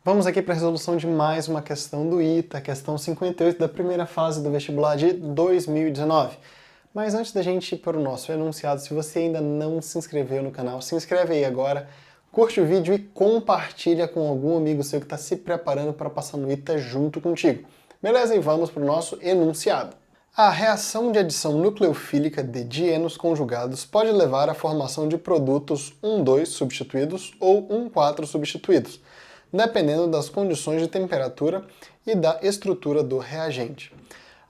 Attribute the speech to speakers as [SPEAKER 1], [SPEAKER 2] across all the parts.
[SPEAKER 1] Vamos aqui para a resolução de mais uma questão do ITA, questão 58 da primeira fase do vestibular de 2019. Mas antes da gente ir para o nosso enunciado, se você ainda não se inscreveu no canal, se inscreve aí agora, curte o vídeo e compartilha com algum amigo seu que está se preparando para passar no ITA junto contigo. Beleza? E vamos para o nosso enunciado. A reação de adição nucleofílica de dienos conjugados pode levar à formação de produtos 1,2 substituídos ou 1,4 substituídos, dependendo das condições de temperatura e da estrutura do reagente.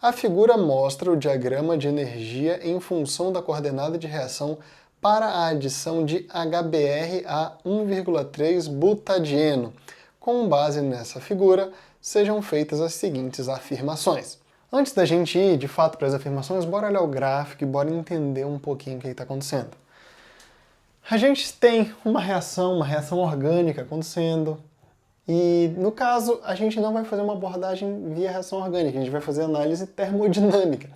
[SPEAKER 1] A figura mostra o diagrama de energia em função da coordenada de reação para a adição de HBr a 1,3 butadieno. Com base nessa figura, sejam feitas as seguintes afirmações. Antes da gente ir, de fato, para as afirmações, bora olhar o gráfico e bora entender um pouquinho o que está acontecendo. A gente tem uma reação orgânica acontecendo, e, no caso, a gente não vai fazer uma abordagem via reação orgânica, a gente vai fazer análise termodinâmica,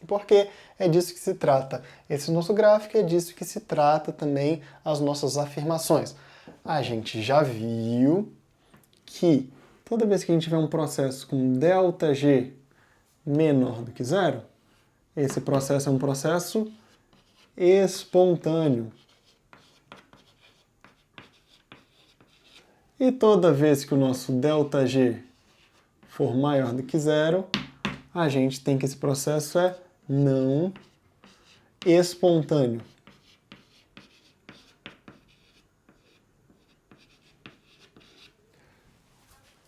[SPEAKER 1] porque é disso que se trata. Esse nosso gráfico é disso que se trata também as nossas afirmações. A gente já viu que toda vez que a gente tiver um processo com ΔG menor do que zero, esse processo é um processo espontâneo. E toda vez que o nosso ΔG for maior do que zero, a gente tem que esse processo é não espontâneo.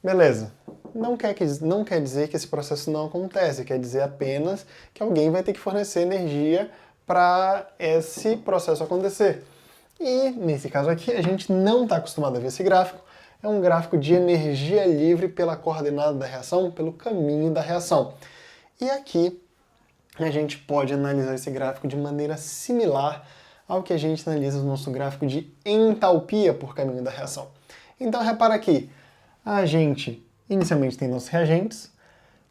[SPEAKER 1] Beleza. Não quer dizer que esse processo não acontece, quer dizer apenas que alguém vai ter que fornecer energia para esse processo acontecer. E, nesse caso aqui, a gente não está acostumado a ver esse gráfico. É um gráfico de energia livre pela coordenada da reação, pelo caminho da reação. E aqui a gente pode analisar esse gráfico de maneira similar ao que a gente analisa no nosso gráfico de entalpia por caminho da reação. Então repara aqui, a gente inicialmente tem nossos reagentes,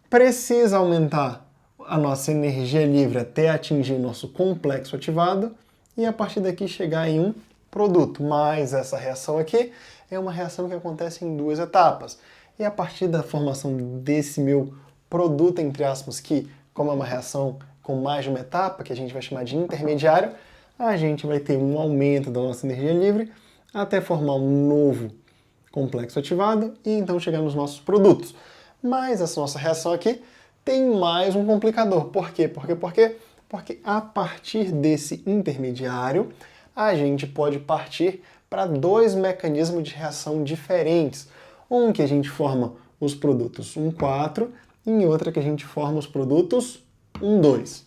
[SPEAKER 1] precisa aumentar a nossa energia livre até atingir o nosso complexo ativado e a partir daqui chegar em um produto. Mas essa reação aqui é uma reação que acontece em duas etapas. E a partir da formação desse meu produto, entre aspas, que como é uma reação com mais de uma etapa, que a gente vai chamar de intermediário, a gente vai ter um aumento da nossa energia livre até formar um novo complexo ativado e então chegar nos nossos produtos. Mas essa nossa reação aqui tem mais um complicador. Por quê? Porque a partir desse intermediário, a gente pode partir para dois mecanismos de reação diferentes. Um que a gente forma os produtos 1,4 e em outra que a gente forma os produtos 1,2.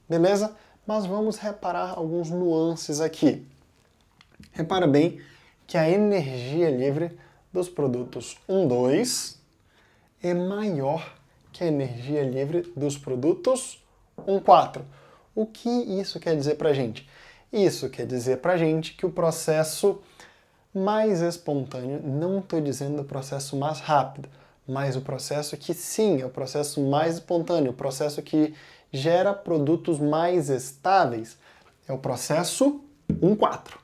[SPEAKER 1] Beleza? Mas vamos reparar alguns nuances aqui. Repara bem que a energia livre dos produtos 1,2 é maior que a energia livre dos produtos 1,4. O que isso quer dizer para a gente? Isso quer dizer para a gente que o processo mais espontâneo, não estou dizendo o processo mais rápido, mas o processo que sim, é o processo mais espontâneo, o processo que gera produtos mais estáveis, é o processo 1,4.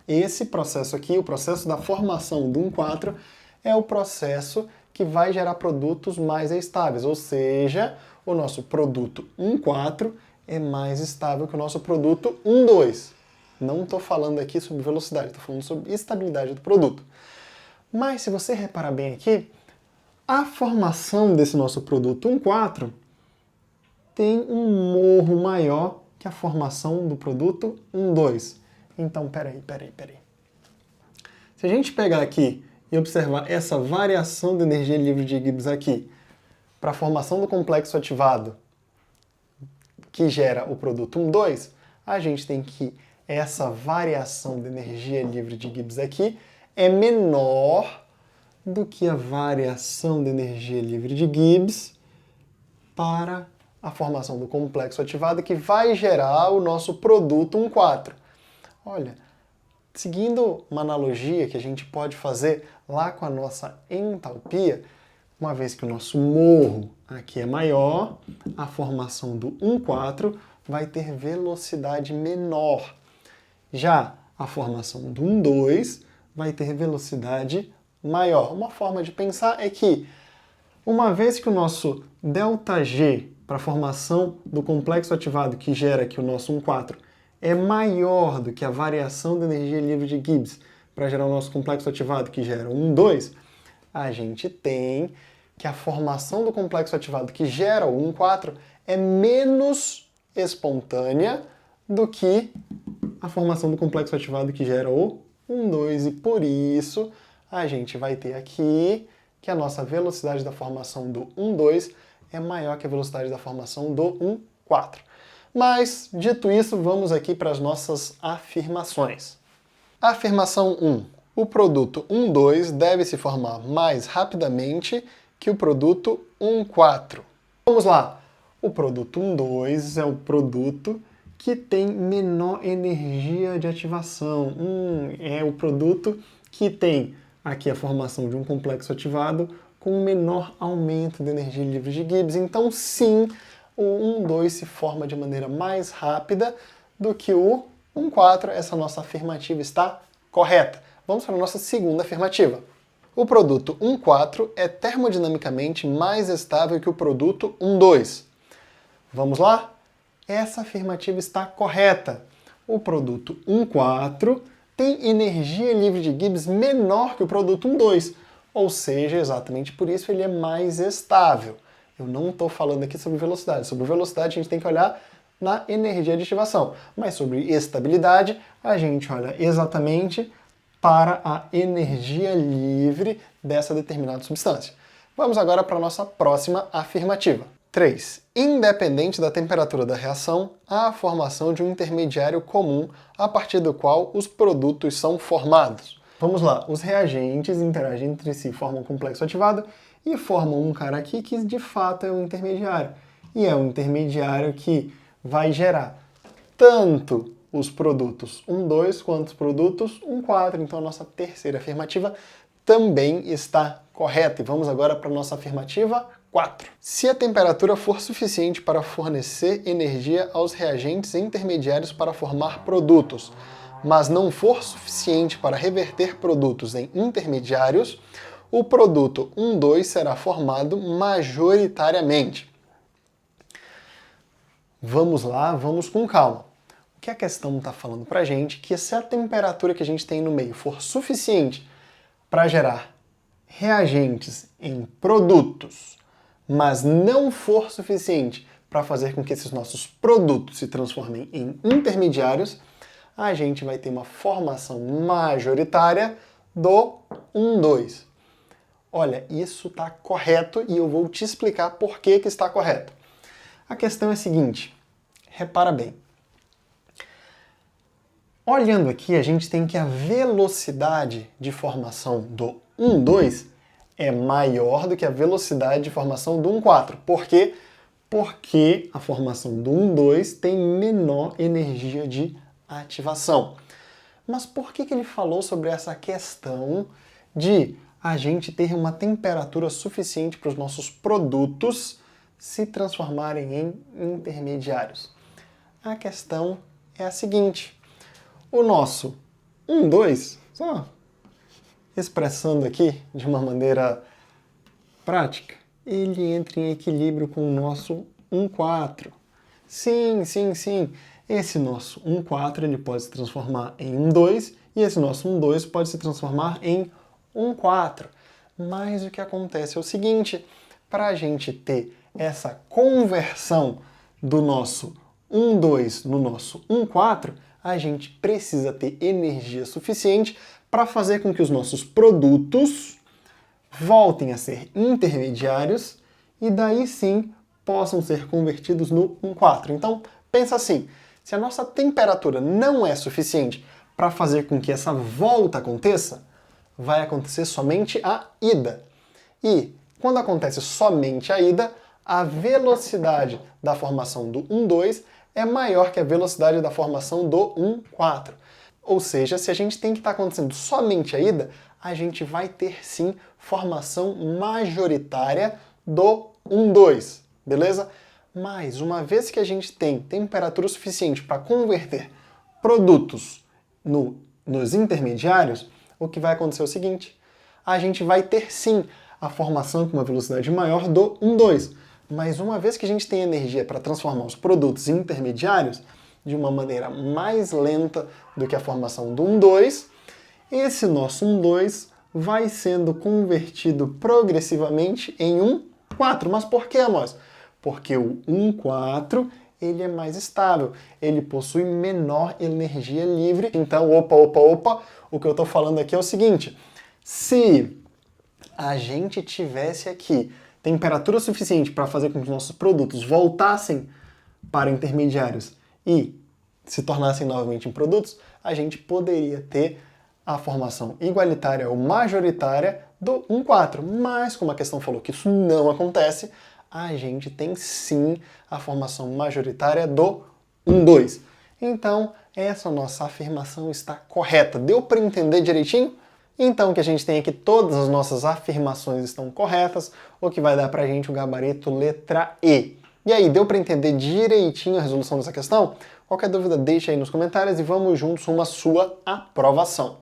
[SPEAKER 1] Esse processo aqui, o processo da formação do 1,4, é o processo que vai gerar produtos mais estáveis, ou seja, o nosso produto 1,4 é mais estável que o nosso produto 1,2. Não estou falando aqui sobre velocidade, estou falando sobre estabilidade do produto. Mas se você reparar bem aqui, a formação desse nosso produto 1,4 tem um morro maior que a formação do produto 1,2. Então, peraí. Se a gente pegar aqui e observar essa variação de energia livre de Gibbs aqui para a formação do complexo ativado que gera o produto 1,2, a gente tem que essa variação de energia livre de Gibbs aqui é menor do que a variação de energia livre de Gibbs para a formação do complexo ativado que vai gerar o nosso produto 1,4. Olha, seguindo uma analogia que a gente pode fazer lá com a nossa entalpia, uma vez que o nosso morro aqui é maior, a formação do 1,4 vai ter velocidade menor. Já a formação do 1,2 vai ter velocidade maior. Uma forma de pensar é que, uma vez que o nosso ΔG para a formação do complexo ativado que gera aqui o nosso 1,4 é maior do que a variação de energia livre de Gibbs para gerar o nosso complexo ativado que gera 1,2, a gente tem que a formação do complexo ativado que gera o 1,4 é menos espontânea do que a formação do complexo ativado que gera o 1,2, e por isso a gente vai ter aqui que a nossa velocidade da formação do 1,2 é maior que a velocidade da formação do 1,4. Mas, dito isso, vamos aqui para as nossas afirmações. Afirmação 1. O produto 1,2 deve se formar mais rapidamente que o produto 1,4. Vamos lá. O produto 1,2 é o produto que tem menor energia de ativação. É o produto que tem aqui a formação de um complexo ativado com menor aumento de energia livre de Gibbs. Então, sim, o 1,2 se forma de maneira mais rápida do que o 1,4. Essa nossa afirmativa está correta. Vamos para a nossa segunda afirmativa. O produto 1,4 é termodinamicamente mais estável que o produto 1,2. Vamos lá? Essa afirmativa está correta. O produto 1,4 tem energia livre de Gibbs menor que o produto 1,2, ou seja, exatamente por isso ele é mais estável. Eu não estou falando aqui sobre velocidade. Sobre velocidade a gente tem que olhar na energia de ativação, mas sobre estabilidade a gente olha exatamente para a energia livre dessa determinada substância. Vamos agora para a nossa próxima afirmativa. 3. Independente da temperatura da reação, há a formação de um intermediário comum a partir do qual os produtos são formados. Vamos lá, os reagentes interagem entre si, formam um complexo ativado e formam um cara aqui que de fato é um intermediário. E é um intermediário que vai gerar tanto os produtos 1,2 quanto os produtos 1,4. Então a nossa terceira afirmativa também está correta. E vamos agora para a nossa afirmativa 4. Se a temperatura for suficiente para fornecer energia aos reagentes intermediários para formar produtos, mas não for suficiente para reverter produtos em intermediários, o produto 1,2 será formado majoritariamente. Vamos lá, vamos com calma. O que a questão está falando para a gente é que se a temperatura que a gente tem no meio for suficiente para gerar reagentes em produtos, mas não for suficiente para fazer com que esses nossos produtos se transformem em intermediários, a gente vai ter uma formação majoritária do 1,2. Olha, isso está correto e eu vou te explicar por que está correto. A questão é a seguinte, repara bem. Olhando aqui, a gente tem que a velocidade de formação do 1,2 é maior do que a velocidade de formação do 1,4. Por quê? Porque a formação do 1,2 tem menor energia de ativação. Mas por que ele falou sobre essa questão de a gente ter uma temperatura suficiente para os nossos produtos se transformarem em intermediários? A questão é a seguinte. O nosso 1,2, só expressando aqui de uma maneira prática, ele entra em equilíbrio com o nosso 1,4. Sim. Esse nosso 1,4 ele pode se transformar em 1,2 e esse nosso 1,2 pode se transformar em 1,4. Mas o que acontece é o seguinte, para a gente ter essa conversão do nosso 1,2 no nosso 1,4, a gente precisa ter energia suficiente para fazer com que os nossos produtos voltem a ser intermediários e daí sim possam ser convertidos no 1,4. Então, pensa assim, se a nossa temperatura não é suficiente para fazer com que essa volta aconteça, vai acontecer somente a ida. E quando acontece somente a ida, a velocidade da formação do 1,2 é maior que a velocidade da formação do 1,4. Ou seja, se a gente tem que estar acontecendo somente a ida, a gente vai ter sim formação majoritária do 1,2, beleza? Mas uma vez que a gente tem temperatura suficiente para converter produtos nos intermediários, o que vai acontecer é o seguinte, a gente vai ter sim a formação com uma velocidade maior do 1,2. Mas uma vez que a gente tem energia para transformar os produtos em intermediários de uma maneira mais lenta do que a formação do 1,2, esse nosso 1,2 vai sendo convertido progressivamente em 1,4. Mas por que, Amós? Porque o 1,4 ele é mais estável, ele possui menor energia livre. Então, opa, o que eu estou falando aqui é o seguinte: se a gente tivesse aqui temperatura suficiente para fazer com que os nossos produtos voltassem para intermediários e se tornassem novamente em produtos, a gente poderia ter a formação igualitária ou majoritária do 1,4. Mas, como a questão falou que isso não acontece, a gente tem sim a formação majoritária do 1,2. Então, essa nossa afirmação está correta. Deu para entender direitinho? Então, que a gente tem aqui todas as nossas afirmações estão corretas, o que vai dar para a gente o gabarito letra E. E aí, deu para entender direitinho a resolução dessa questão? Qualquer dúvida, deixa aí nos comentários e vamos juntos rumo à sua aprovação.